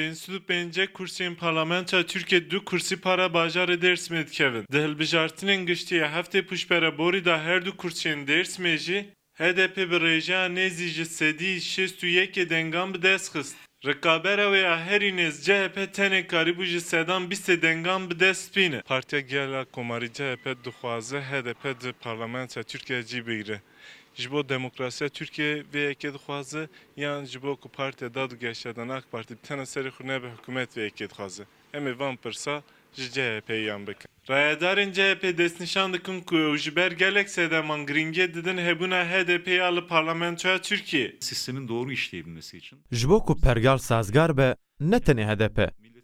Enstitü bence kursiyên parlamentoya Türkiye du kursî para bajarê Dêrsimê dikevin. Di hilbijartinên giştî heftê piştbera borî da her du kursiyên Dêrsimê jî HDP bi rêjeya nêzî ji sedî şêst û yekê dengan bi dest xist. Rekabera wê ya herî nêz CHP tenê karîbû ji sedan bîstê dengan bi dest bîne. Partiya Gela Komarî CHP dixwaze HDP di parlamentoya Türkiye cî bigire. Ji bo demokrasiya Türkiye vê yekê dixwaze yan ji bo ku Partiya Dad û Geştyadan AK Parti bi tena serê xwe nebe hikûmet vê yekê dixwaze. Em ê van pirsa ji CHP'yê yan bikin. Rayedarên CHP destnîşan dikin ku ew ji ber gelek sedeman giringiyê didin hebûna HDP'ya li parlamentoya Türkiye. Sistemin doğru işleyebilmesi için Ji bo ku pergal sazgar be, ne tenê HDP.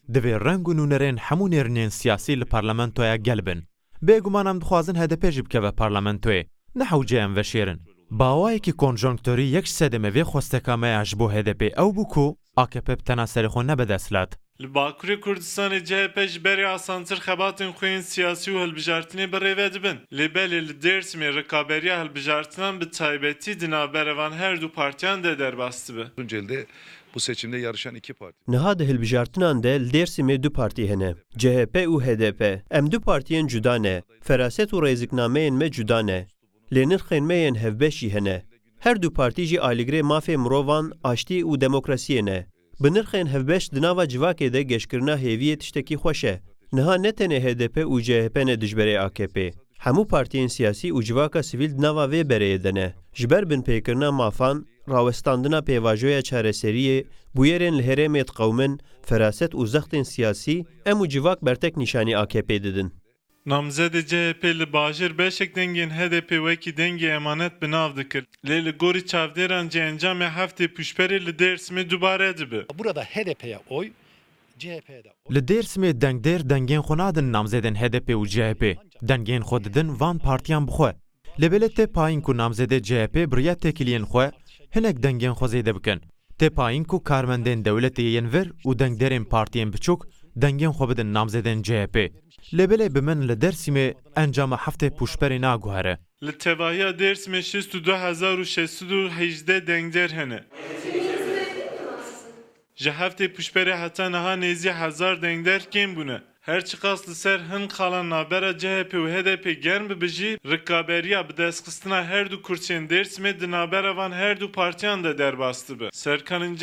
Divê reng û nûnerên hemû nêrînên siyasî li parlamentoya gel bin. Bêguman em dixwazin HDP jî bikeve parlamentoyê. Ne hewcê em veşêrin. Bawayekî konjonktûrî yek ji sedemê vê xwesteka me ya ji bo HDP ew bû ku AKP bi tena serê xwe nebe desthilat. Li Bakurê Kurdistanê CHP ji berê asantir xebatên xwe yên siyasî û hilbijartinê bi rêve dibin. Lêbelê li Dêrsimê rekaberiya hilbijartinan bi taybetî di navberevan her du partiyan de derbas dibe. Tunceli'de bu seçimde yarışan iki parti. Niha di hilbijartinan de li Dêrsimê du partî hene. CHP û HDP. Em du partiyên cuda ne. Feraset û rêzîknameyên me cuda ne. Lê nirxên me yên hevbeş jî hene. Her du partî jî alîgirê mafê mirovan, aştî û demokrasiyê ne. Bi nirxên hevbeş di nava civakê de geşkirina hêviyê tiştekî xweş e. Niha ne tenê HDP û CHP ne dijberê AKP. Hemû partiyên siyasî û civaka sivîl di nava vê bereyê de ne. Ji ber binpêkirina mafan, rawestandina pêvajoya çareseriyê, bûyerên li herêmê diqewmin, feraset û zextên siyasî, em û civak bertek nîşanî AKP didin. Namzedê CHP li bajêr beşek dengên HDP wekî dengê emanet bi nav dikir. Lê li gorî çavdêran cê encamê heftê piştberê li Dêrsimê dubare dibe. Burada HDP'ye oy, CHP'de oy. Li Dêrsimê dengdêr dengên xwe nadin namzedên HDP û CHP. Dengên xwe didin van partiyan bixwe. Lêbelê tê payîn ku namzedê CHP biriya têkiliyên xwe hinek dengên xwe zêde bikin. Tê payîn ku karmendên dewletê yên vir û dengderên partiyên biçûk dengên xwe bidin namzedên CHP. Lêbelê bi min li Dêrsimê encama heftê pûşberê naguhere. Li tevahiya Dêrsimê 62,618 dengder hene. Ji heftê piştberê heta niha nêzî 1000 dengder kêm bûne. Her çi qas li ser hin xalan navbera CHP û HDP germ bibijî, rekaberiya bi destxistina her du kursiyên Dêrsimê di navbera van her du partiyan de derbas dibe. Serkanên